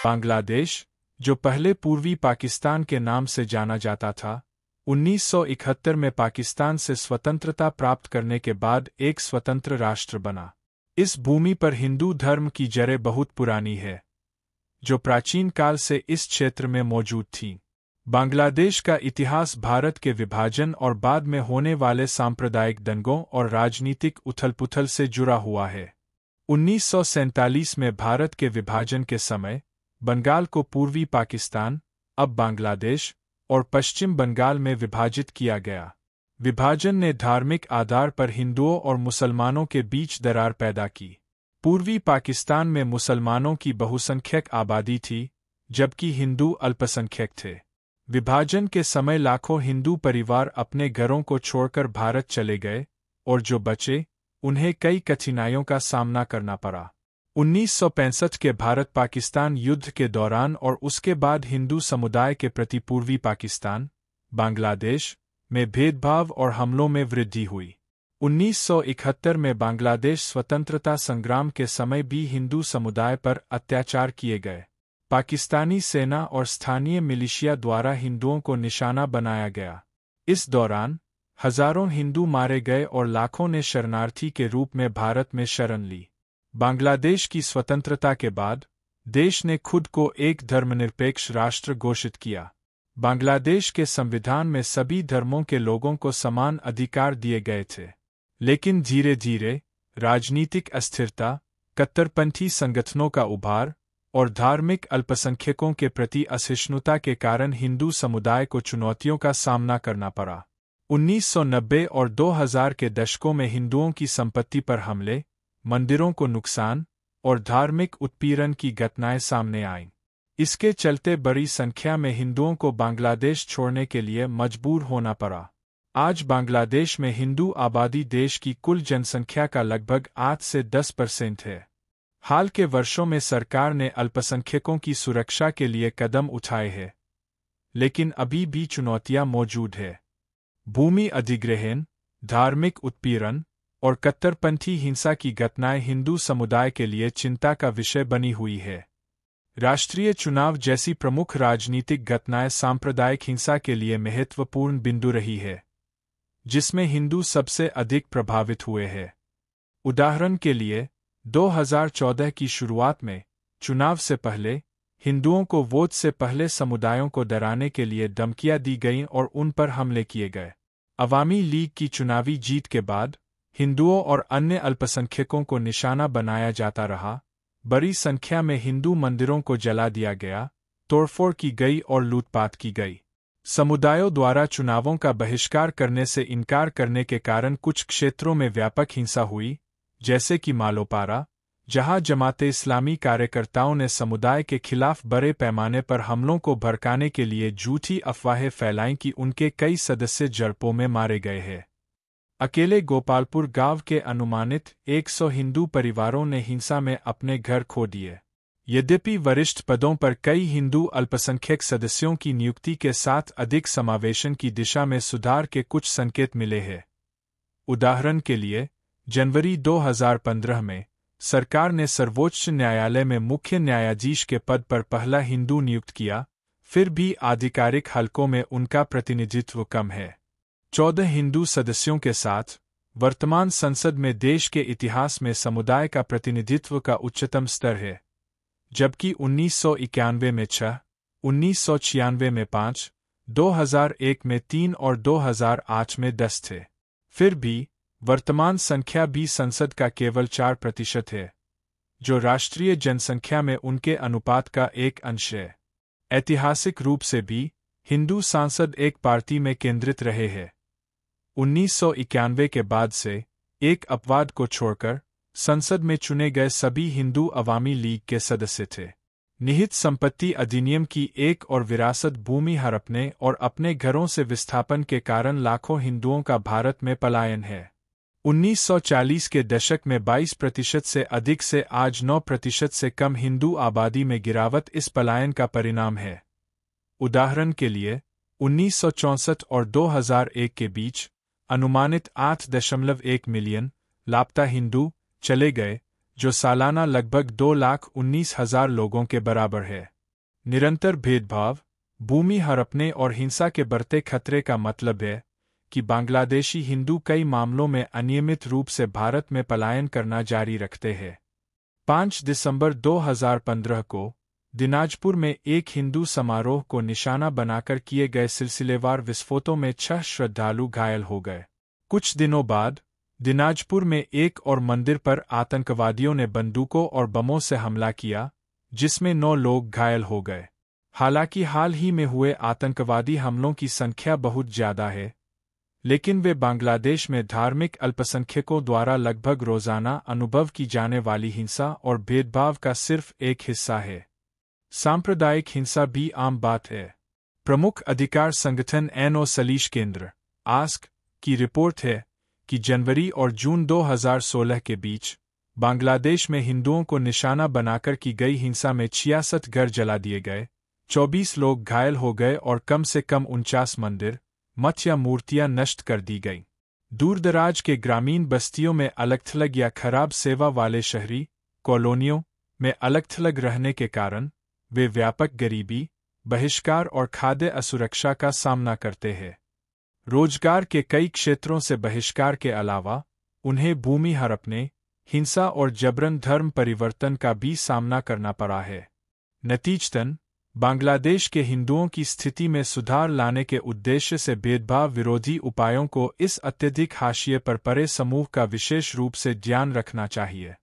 बांग्लादेश, जो पहले पूर्वी पाकिस्तान के नाम से जाना जाता था, 1971 में पाकिस्तान से स्वतंत्रता प्राप्त करने के बाद एक स्वतंत्र राष्ट्र बना। इस भूमि पर हिंदू धर्म की जड़ें बहुत पुरानी है, जो प्राचीन काल से इस क्षेत्र में मौजूद थीं। बांग्लादेश का इतिहास भारत के विभाजन और बाद में होने वाले सांप्रदायिक दंगों और राजनीतिक उथल-पुथल से जुड़ा हुआ है। 1947 में भारत के विभाजन के समय बंगाल को पूर्वी पाकिस्तान, अब बांग्लादेश, और पश्चिम बंगाल में विभाजित किया गया। विभाजन ने धार्मिक आधार पर हिंदुओं और मुसलमानों के बीच दरार पैदा की। पूर्वी पाकिस्तान में मुसलमानों की बहुसंख्यक आबादी थी, जबकि हिंदू अल्पसंख्यक थे। विभाजन के समय लाखों हिंदू परिवार अपने घरों को छोड़कर भारत चले गए, और जो बचे, उन्हें कई कठिनाइयों का सामना करना पड़ा। 1965 के भारत-पाकिस्तान युद्ध के दौरान और उसके बाद हिंदू समुदाय के प्रति पूर्वी पाकिस्तान, बांग्लादेश, में भेदभाव और हमलों में वृद्धि हुई। 1971 में बांग्लादेश स्वतंत्रता संग्राम के समय भी हिंदू समुदाय पर अत्याचार किए गए। पाकिस्तानी सेना और स्थानीय मिलिशिया द्वारा हिंदुओं को निशाना बनाया गया। इस दौरान हजारों हिंदू मारे गए और लाखों ने शरणार्थी के रूप में भारत में शरण ली। बांग्लादेश की स्वतंत्रता के बाद देश ने खुद को एक धर्मनिरपेक्ष राष्ट्र घोषित किया। बांग्लादेश के संविधान में सभी धर्मों के लोगों को समान अधिकार दिए गए थे। लेकिन धीरे धीरे राजनीतिक अस्थिरता, कट्टरपंथी संगठनों का उभार और धार्मिक अल्पसंख्यकों के प्रति असहिष्णुता के कारण हिंदू समुदाय को चुनौतियों का सामना करना पड़ा। 1990 और 2000 के दशकों में हिंदुओं की संपत्ति पर हमले, मंदिरों को नुकसान और धार्मिक उत्पीड़न की घटनाएं सामने आईं। इसके चलते बड़ी संख्या में हिंदुओं को बांग्लादेश छोड़ने के लिए मजबूर होना पड़ा। आज बांग्लादेश में हिंदू आबादी देश की कुल जनसंख्या का लगभग 8 से 10% है। हाल के वर्षों में सरकार ने अल्पसंख्यकों की सुरक्षा के लिए कदम उठाए हैं, लेकिन अभी भी चुनौतियां मौजूद हैं। भूमि अधिग्रहण, धार्मिक उत्पीड़न और कट्टरपंथी हिंसा की घटनाएं हिंदू समुदाय के लिए चिंता का विषय बनी हुई है। राष्ट्रीय चुनाव जैसी प्रमुख राजनीतिक घटनाएं सांप्रदायिक हिंसा के लिए महत्वपूर्ण बिंदु रही है, जिसमें हिंदू सबसे अधिक प्रभावित हुए हैं। उदाहरण के लिए, 2014 की शुरुआत में चुनाव से पहले हिंदुओं को वोट से पहले समुदायों को डराने के लिए धमकियां दी गईं और उन पर हमले किए गए। अवामी लीग की चुनावी जीत के बाद हिंदुओं और अन्य अल्पसंख्यकों को निशाना बनाया जाता रहा। बड़ी संख्या में हिंदू मंदिरों को जला दिया गया, तोड़फोड़ की गई और लूटपाट की गई। समुदायों द्वारा चुनावों का बहिष्कार करने से इनकार करने के कारण कुछ क्षेत्रों में व्यापक हिंसा हुई, जैसे कि मालोपारा, जहां जमाते इस्लामी कार्यकर्ताओं ने समुदाय के खिलाफ बड़े पैमाने पर हमलों को भड़काने के लिए झूठी अफवाहें फैलाईं कि उनके कई सदस्य झड़पों में मारे गए हैं। अकेले गोपालपुर गांव के अनुमानित 100 हिंदू परिवारों ने हिंसा में अपने घर खो दिए। यद्यपि वरिष्ठ पदों पर कई हिंदू अल्पसंख्यक सदस्यों की नियुक्ति के साथ अधिक समावेशन की दिशा में सुधार के कुछ संकेत मिले हैं। उदाहरण के लिए, जनवरी 2015 में सरकार ने सर्वोच्च न्यायालय में मुख्य न्यायाधीश के पद पर पहला हिंदू नियुक्त किया, फिर भी आधिकारिक हलकों में उनका प्रतिनिधित्व कम है। 14 हिंदू सदस्यों के साथ वर्तमान संसद में देश के इतिहास में समुदाय का प्रतिनिधित्व का उच्चतम स्तर है, जबकि 1991 में 6, 1996 में 5, 2001 में 3 और 2008 में 10 थे। फिर भी वर्तमान संख्या भी संसद का केवल 4% है, जो राष्ट्रीय जनसंख्या में उनके अनुपात का एक अंश है। ऐतिहासिक रूप से भी हिंदू सांसद एक पार्टी में केंद्रित रहे हैं। 1991 के बाद से एक अपवाद को छोड़कर संसद में चुने गए सभी हिंदू अवामी लीग के सदस्य थे। निहित संपत्ति अधिनियम की एक और विरासत भूमि हड़पने और अपने घरों से विस्थापन के कारण लाखों हिंदुओं का भारत में पलायन है। 1940 के दशक में 22% से अधिक से आज 9% से कम हिंदू आबादी में गिरावट इस पलायन का परिणाम है। उदाहरण के लिए, 1964 और 2001 के बीच अनुमानित 8.1 मिलियन लापता हिंदू चले गए, जो सालाना लगभग 2,19,000 लोगों के बराबर है। निरंतर भेदभाव, भूमि हड़पने और हिंसा के बढ़ते खतरे का मतलब है कि बांग्लादेशी हिंदू कई मामलों में अनियमित रूप से भारत में पलायन करना जारी रखते हैं। 5 दिसंबर 2015 को दिनाजपुर में एक हिंदू समारोह को निशाना बनाकर किए गए सिलसिलेवार विस्फोटों में 6 श्रद्धालु घायल हो गए। कुछ दिनों बाद दिनाजपुर में एक और मंदिर पर आतंकवादियों ने बंदूकों और बमों से हमला किया, जिसमें 9 लोग घायल हो गए। हालांकि हाल ही में हुए आतंकवादी हमलों की संख्या बहुत ज्यादा है, लेकिन वे बांग्लादेश में धार्मिक अल्पसंख्यकों द्वारा लगभग रोजाना अनुभव की जाने वाली हिंसा और भेदभाव का सिर्फ एक हिस्सा है। सांप्रदायिक हिंसा भी आम बात है। प्रमुख अधिकार संगठन एनओ सलीश केंद्र आस्क की रिपोर्ट है कि जनवरी और जून 2016 के बीच बांग्लादेश में हिंदुओं को निशाना बनाकर की गई हिंसा में 66 घर जला दिए गए, 24 लोग घायल हो गए और कम से कम 49 मंदिर, मठ या मूर्तियां नष्ट कर दी गईं। दूरदराज के ग्रामीण बस्तियों में अलग-थलग या खराब सेवा वाले शहरी कॉलोनियों में अलग-थलग रहने के कारण वे व्यापक गरीबी, बहिष्कार और खाद्य असुरक्षा का सामना करते हैं। रोजगार के कई क्षेत्रों से बहिष्कार के अलावा उन्हें भूमि हड़पने, हिंसा और जबरन धर्म परिवर्तन का भी सामना करना पड़ा है। नतीजतन, बांग्लादेश के हिंदुओं की स्थिति में सुधार लाने के उद्देश्य से भेदभाव विरोधी उपायों को इस अत्यधिक हाशिए पर पड़े समूह का विशेष रूप से ध्यान रखना चाहिए।